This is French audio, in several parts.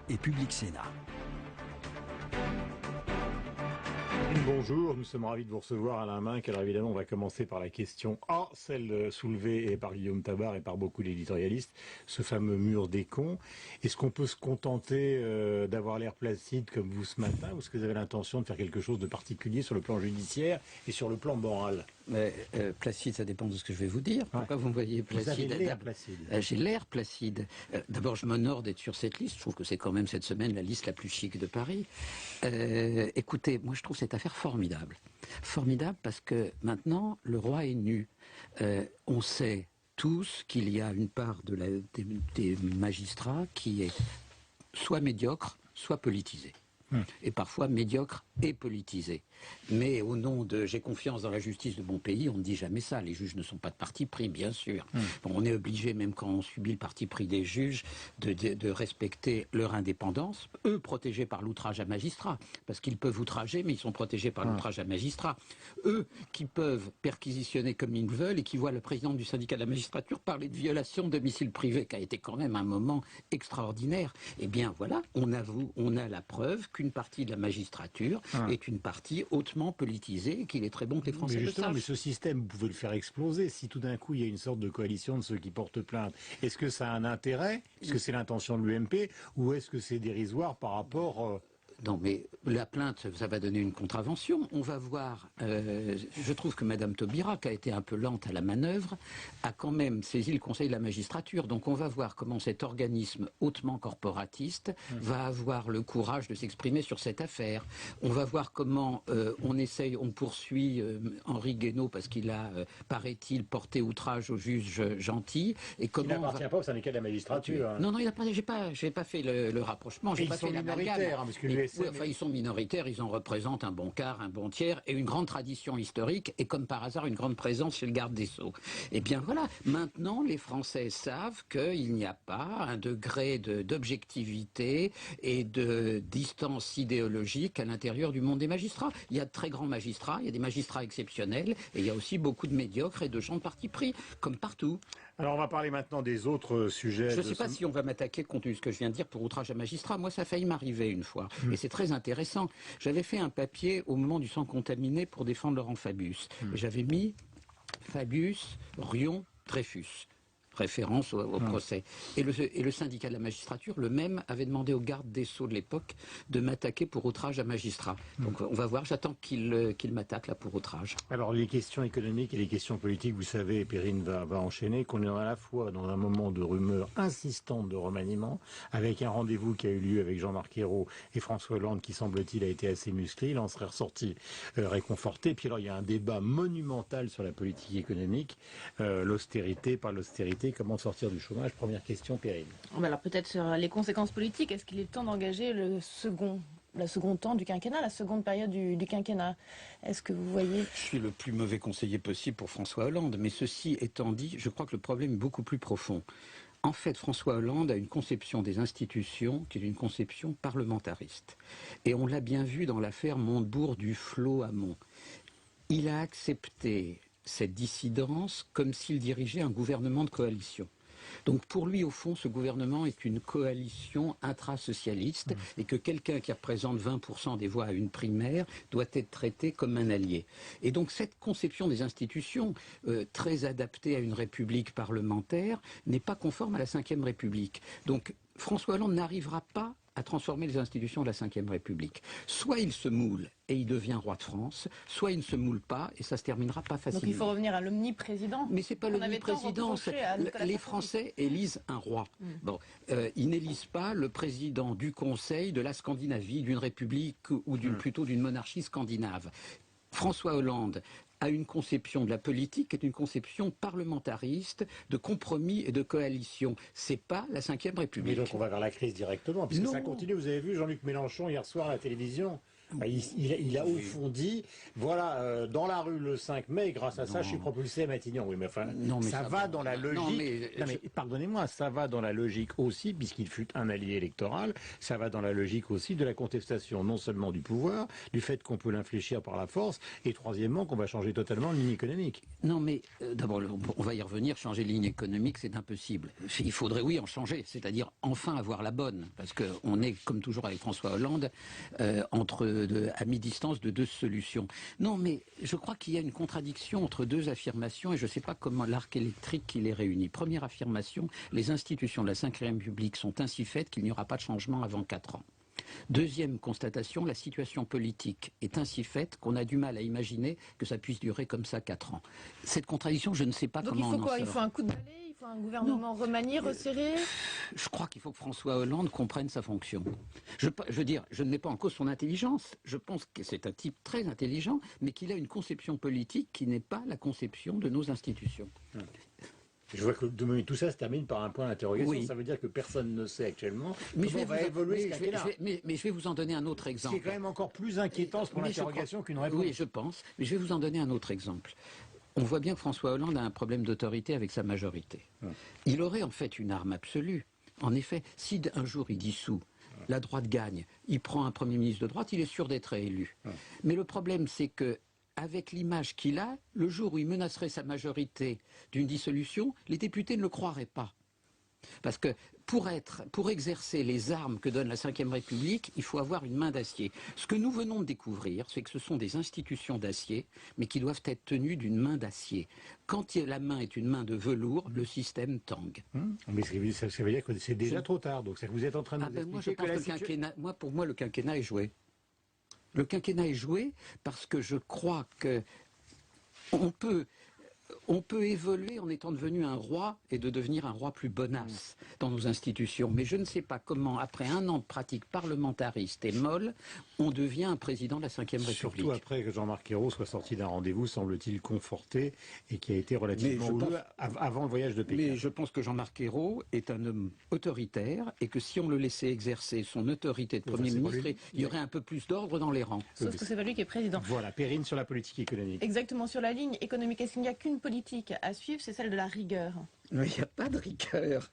et Public Sénat. Bonjour, nous sommes ravis de vous recevoir Alain Minc. Alors évidemment, on va commencer par la question A, celle soulevée par Guillaume Tabar et par beaucoup d'éditorialistes, ce fameux mur des cons. Est-ce qu'on peut se contenter d'avoir l'air placide comme vous ce matin, ou est-ce que vous avez l'intention de faire quelque chose de particulier sur le plan judiciaire et sur le plan moral? Placide, ça dépend de ce que je vais vous dire. Pourquoi vous me voyez placide? Vous avez l'air placide. J'ai l'air placide. D'abord, je m'honore d'être sur cette liste. Je trouve que c'est quand même cette semaine la liste la plus chic de Paris. Écoutez, moi je trouve cette affaire formidable. Formidable parce que maintenant, le roi est nu. On sait tous qu'il y a une part des magistrats qui est soit médiocre, soit politisée. Et parfois médiocre et politisé. Mais au nom de « j'ai confiance dans la justice de mon pays », on ne dit jamais ça. Les juges ne sont pas de parti pris, bien sûr. Bon, on est obligé, même quand on subit le parti pris des juges, de respecter leur indépendance, eux protégés par l'outrage à magistrat, parce qu'ils peuvent outrager, mais ils sont protégés par l'outrage à magistrat. Eux qui peuvent perquisitionner comme ils veulent et qui voient le président du syndicat de la magistrature parler de violation de domicile privé, qui a été quand même un moment extraordinaire. Eh bien voilà, on a la preuve qu'une partie de la magistrature est une partie hautement politisé et qu'il est très bon que les Français le sachent. Mais ce système, vous pouvez le faire exploser si tout d'un coup il y a une sorte de coalition de ceux qui portent plainte. Est-ce que ça a un intérêt? Est-ce que c'est l'intention de l'UMP? Ou est-ce que c'est dérisoire par rapport... Non, mais la plainte, ça va donner une contravention. On va voir. Je trouve que Madame Taubira, qui a été un peu lente à la manœuvre, a quand même saisi le Conseil de la magistrature. Donc on va voir comment cet organisme hautement corporatiste va avoir le courage de s'exprimer sur cette affaire. On va voir comment on poursuit Henri Guénaud parce qu'il a, paraît-il, porté outrage au juge Gentil. Et comment il n'appartient pas au syndicat de la magistrature. Non, j'ai pas fait le rapprochement. J'ai pas fait l'amalgame. Parce que ils sont minoritaires, ils en représentent un bon quart, un bon tiers, et une grande tradition historique, et comme par hasard, une grande présence chez le garde des Sceaux. Et bien voilà, maintenant, les Français savent qu'il n'y a pas un degré d'objectivité et de distance idéologique à l'intérieur du monde des magistrats. Il y a de très grands magistrats, il y a des magistrats exceptionnels, et il y a aussi beaucoup de médiocres et de gens de parti pris, comme partout. Alors on va parler maintenant des autres sujets. Je ne sais pas si on va m'attaquer contre ce que je viens de dire pour outrage à magistrat. Moi, ça a failli m'arriver une fois. Et c'est très intéressant. J'avais fait un papier au moment du sang contaminé pour défendre Laurent Fabius. J'avais mis Fabius, Rion, Dreyfus. Référence au procès. Et le syndicat de la magistrature, le même, avait demandé au garde des Sceaux de l'époque de m'attaquer pour outrage à magistrat. Donc on va voir, j'attends qu'il m'attaque là pour outrage. Alors les questions économiques et les questions politiques, vous savez, Perrine va enchaîner, qu'on est à la fois dans un moment de rumeurs insistantes de remaniement, avec un rendez-vous qui a eu lieu avec Jean-Marc Ayrault et François Hollande qui, semble-t-il, a été assez musclé, il en serait ressorti réconforté. Puis alors il y a un débat monumental sur la politique économique, l'austérité, pas l'austérité. Comment sortir du chômage? Première question, Perrine. Alors peut-être sur les conséquences politiques, est-ce qu'il est temps d'engager le second temps du quinquennat, la seconde période du quinquennat? Est-ce que vous voyez... Je suis le plus mauvais conseiller possible pour François Hollande, mais ceci étant dit, je crois que le problème est beaucoup plus profond. En fait, François Hollande a une conception des institutions qui est une conception parlementariste. Et on l'a bien vu dans l'affaire Montebourg du Flot Hamon. Il a accepté cette dissidence comme s'il dirigeait un gouvernement de coalition. Donc pour lui, au fond, ce gouvernement est une coalition intrasocialiste et que quelqu'un qui représente 20% des voix à une primaire doit être traité comme un allié. Et donc cette conception des institutions, très adaptée à une république parlementaire, n'est pas conforme à la Ve République. Donc François Hollande n'arrivera pas à transformer les institutions de la Ve République. Soit il se moule et il devient roi de France, soit il ne se moule pas et ça se terminera pas facilement. Donc il faut revenir à l'omniprésident. Mais c'est pas l'omniprésidence. Les Français élisent un roi. Bon, ils n'élisent pas le président du Conseil de la Scandinavie, d'une république ou plutôt d'une monarchie scandinave. François Hollande a une conception de la politique qui est une conception parlementariste, de compromis et de coalition. C'est pas la Ve République. Mais donc on va vers la crise directement, puisque ça continue. Vous avez vu Jean-Luc Mélenchon hier soir à la télévision Il a au fond dit, voilà, dans la rue le 5 mai, grâce à ça, je suis propulsé à Matignon. Oui, mais enfin, ça va dans la logique. Pardonnez-moi, ça va dans la logique aussi, puisqu'il fut un allié électoral, ça va dans la logique aussi de la contestation, non seulement du pouvoir, du fait qu'on peut l'infléchir par la force, et troisièmement, qu'on va changer totalement de ligne économique. Non, mais d'abord, on va y revenir, changer de ligne économique, c'est impossible. Il faudrait, oui, en changer, c'est-à-dire enfin avoir la bonne, parce qu'on est, comme toujours avec François Hollande, à mi-distance de deux solutions. Non, mais je crois qu'il y a une contradiction entre deux affirmations, et je ne sais pas comment l'arc électrique qui les réunit. Première affirmation, les institutions de la Ve République sont ainsi faites qu'il n'y aura pas de changement avant 4 ans. Deuxième constatation, la situation politique est ainsi faite qu'on a du mal à imaginer que ça puisse durer comme ça 4 ans. Cette contradiction, je ne sais pas comment on en sort. Il faut un coup de balai, il faut un gouvernement remanié, resserré. Je crois qu'il faut que François Hollande comprenne sa fonction. Je veux dire, je ne mets pas en cause son intelligence. Je pense que c'est un type très intelligent, mais qu'il a une conception politique qui n'est pas la conception de nos institutions. Je vois que tout ça se termine par un point d'interrogation. Oui. Ça veut dire que personne ne sait actuellement comment va évoluer ce quinquennat. Mais je vais vous en donner un autre exemple. Ce qui est quand même encore plus inquiétant pour l'interrogation qu'une réponse. Oui, je pense. Mais je vais vous en donner un autre exemple. On voit bien que François Hollande a un problème d'autorité avec sa majorité. Il aurait en fait une arme absolue. En effet, si un jour il dissout, la droite gagne, il prend un Premier ministre de droite, il est sûr d'être réélu. Mais le problème, c'est que avec l'image qu'il a, le jour où il menacerait sa majorité d'une dissolution, les députés ne le croiraient pas. Parce que pour exercer les armes que donne la Ve République, il faut avoir une main d'acier. Ce que nous venons de découvrir, c'est que ce sont des institutions d'acier, mais qui doivent être tenues d'une main d'acier. Quand la main est une main de velours, le système tangue. Mais ça veut dire que c'est déjà trop tard. Donc vous êtes en train de nous expliquer pour moi, le quinquennat est joué. Le quinquennat est joué parce que je crois que on peut évoluer en étant devenu un roi et de devenir un roi plus bonasse dans nos institutions. Mais je ne sais pas comment, après un an de pratique parlementariste et molle, on devient un président de la Ve République. Surtout après que Jean-Marc Ayrault soit sorti d'un rendez-vous, semble-t-il, conforté et qui a été relativement houleux avant le voyage de Pékin. Mais je pense que Jean-Marc Ayrault est un homme autoritaire et que si on le laissait exercer son autorité de Premier ministre, il y aurait un peu plus d'ordre dans les rangs. Sauf que c'est pas lui qui est président. Voilà, Perrine sur la politique économique. Exactement, sur la ligne économique. Est-ce qu'il n'y a qu'une politique à suivre, c'est celle de la rigueur? Mais il n'y a pas de rigueur.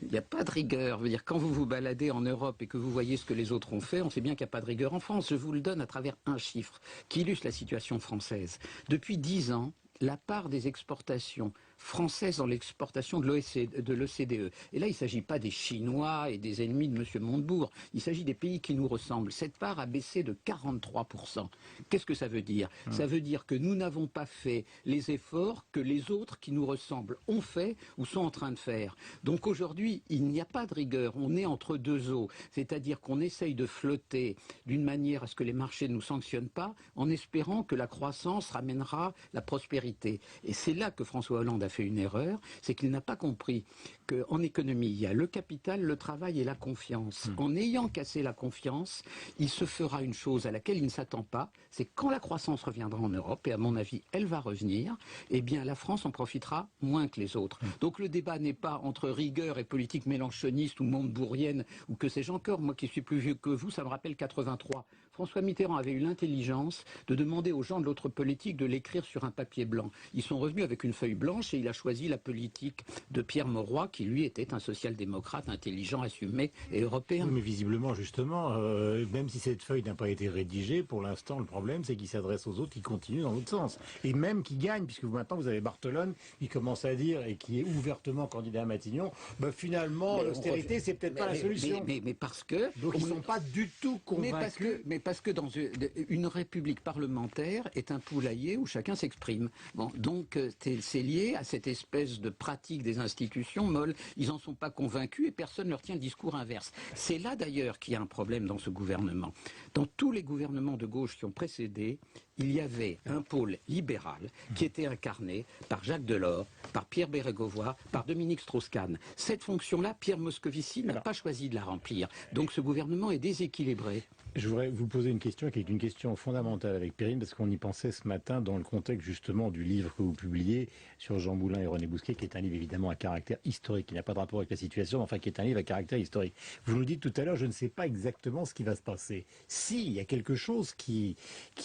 Il n'y a pas de rigueur. Je veux dire, quand vous vous baladez en Europe et que vous voyez ce que les autres ont fait, on sait bien qu'il n'y a pas de rigueur en France. Je vous le donne à travers un chiffre qui illustre la situation française. Depuis 10 ans, la part des exportations françaises dans l'exportation de l'OCDE. Et là, il ne s'agit pas des Chinois et des ennemis de M. Montebourg. Il s'agit des pays qui nous ressemblent. Cette part a baissé de 43%. Qu'est-ce que ça veut dire? Ça veut dire que nous n'avons pas fait les efforts que les autres qui nous ressemblent ont fait ou sont en train de faire. Donc aujourd'hui, il n'y a pas de rigueur. On est entre deux eaux. C'est-à-dire qu'on essaye de flotter d'une manière à ce que les marchés ne nous sanctionnent pas, en espérant que la croissance ramènera la prospérité. Et c'est là que François Hollande a fait une erreur, c'est qu'il n'a pas compris qu'en économie, il y a le capital, le travail et la confiance. En ayant cassé la confiance, il se fera une chose à laquelle il ne s'attend pas, c'est quand la croissance reviendra en Europe, et à mon avis, elle va revenir, eh bien la France en profitera moins que les autres. Donc le débat n'est pas entre rigueur et politique mélanchoniste ou montebourrienne, ou que sais-je encore. Moi qui suis plus vieux que vous, ça me rappelle 83. François Mitterrand avait eu l'intelligence de demander aux gens de l'autre politique de l'écrire sur un papier blanc. Ils sont revenus avec une feuille blanche et il a choisi la politique de Pierre Mauroy, qui lui était un social-démocrate intelligent, assumé et européen. Oui, mais visiblement, justement, même si cette feuille n'a pas été rédigée, pour l'instant, le problème, c'est qu'il s'adresse aux autres qui continuent dans l'autre sens. Et même qui gagnent, puisque maintenant, vous avez Barthelone qui commence à dire, et qui est ouvertement candidat à Matignon, finalement, l'austérité, c'est peut-être pas la solution. Mais parce que... Donc ils ne sont pas du tout convaincus. Mais parce que dans une république parlementaire est un poulailler où chacun s'exprime. Bon, donc c'est lié à cette espèce de pratique des institutions molles. Ils n'en sont pas convaincus et personne ne leur tient le discours inverse. C'est là d'ailleurs qu'il y a un problème dans ce gouvernement. Dans tous les gouvernements de gauche qui ont précédé, il y avait un pôle libéral qui était incarné par Jacques Delors, par Pierre Bérégovoy, par Dominique Strauss-Kahn. Cette fonction-là, Pierre Moscovici n'a pas choisi de la remplir. Donc ce gouvernement est déséquilibré. Je voudrais vous poser une question qui est une question fondamentale avec Perrine, parce qu'on y pensait ce matin dans le contexte justement du livre que vous publiez sur Jean Moulin et René Bousquet, qui est un livre évidemment à caractère historique, qui n'a pas de rapport avec la situation, mais enfin qui est un livre à caractère historique. Vous nous dites tout à l'heure, je ne sais pas exactement ce qui va se passer. Si, il y a quelque chose qui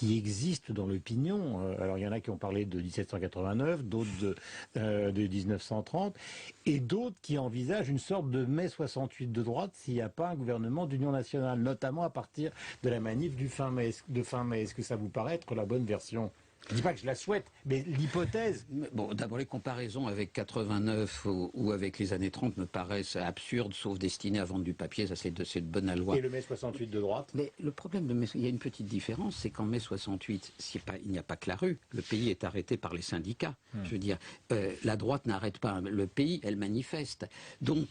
existe dans l'opinion, alors il y en a qui ont parlé de 1789, d'autres de 1930, et d'autres qui envisagent une sorte de mai 68 de droite s'il n'y a pas un gouvernement d'union nationale, notamment à partir de la manif de fin mai. Est-ce que ça vous paraît être la bonne version? Je ne dis pas que je la souhaite, mais l'hypothèse... Bon, d'abord, les comparaisons avec 89 ou avec les années 30 me paraissent absurdes, sauf destinées à vendre du papier, ça c'est de bonne aloi. Et le mai 68 de droite? Mais le problème de mai, il y a une petite différence, c'est qu'en mai 68, il n'y a pas que la rue, le pays est arrêté par les syndicats. Je veux dire, la droite n'arrête pas le pays, elle manifeste. Donc,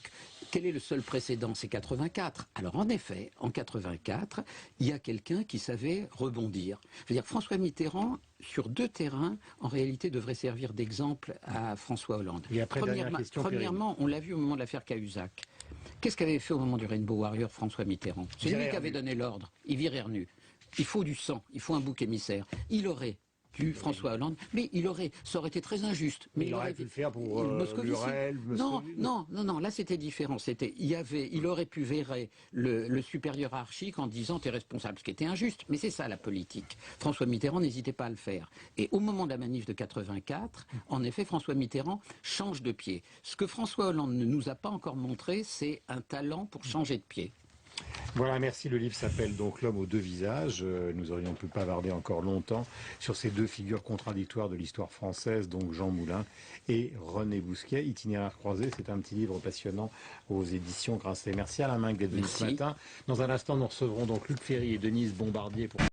quel est le seul précédent? C'est 84. Alors en effet, en 84, il y a quelqu'un qui savait rebondir. Je veux dire, François Mitterrand, sur 2 terrains, en réalité, devrait servir d'exemple à François Hollande. Et après, Premièrement, on l'a vu au moment de l'affaire Cahuzac. Qu'est-ce qu'avait fait au moment du Rainbow Warrior François Mitterrand? C'est lui qui avait donné l'ordre. Il virait nu. Il faut du sang, il faut un bouc émissaire. Il aurait du François Hollande, mais ça aurait été très injuste. Mais il aurait pu le faire pour Lurel, Non, là c'était différent. Il aurait pu verrer le supérieur hiérarchique en disant t'es responsable, ce qui était injuste. Mais c'est ça la politique. François Mitterrand n'hésitait pas à le faire. Et au moment de la manif de 84, en effet, François Mitterrand change de pied. Ce que François Hollande ne nous a pas encore montré, c'est un talent pour changer de pied. Voilà, merci. Le livre s'appelle donc L'homme aux 2 visages. Nous aurions pu bavarder encore longtemps sur ces 2 figures contradictoires de l'histoire française, donc Jean Moulin et René Bousquet. Itinéraire croisé, c'est un petit livre passionnant aux éditions Grasset. Merci à la main d'être venu ce matin. Dans un instant, nous recevrons donc Luc Ferry et Denise Bombardier pour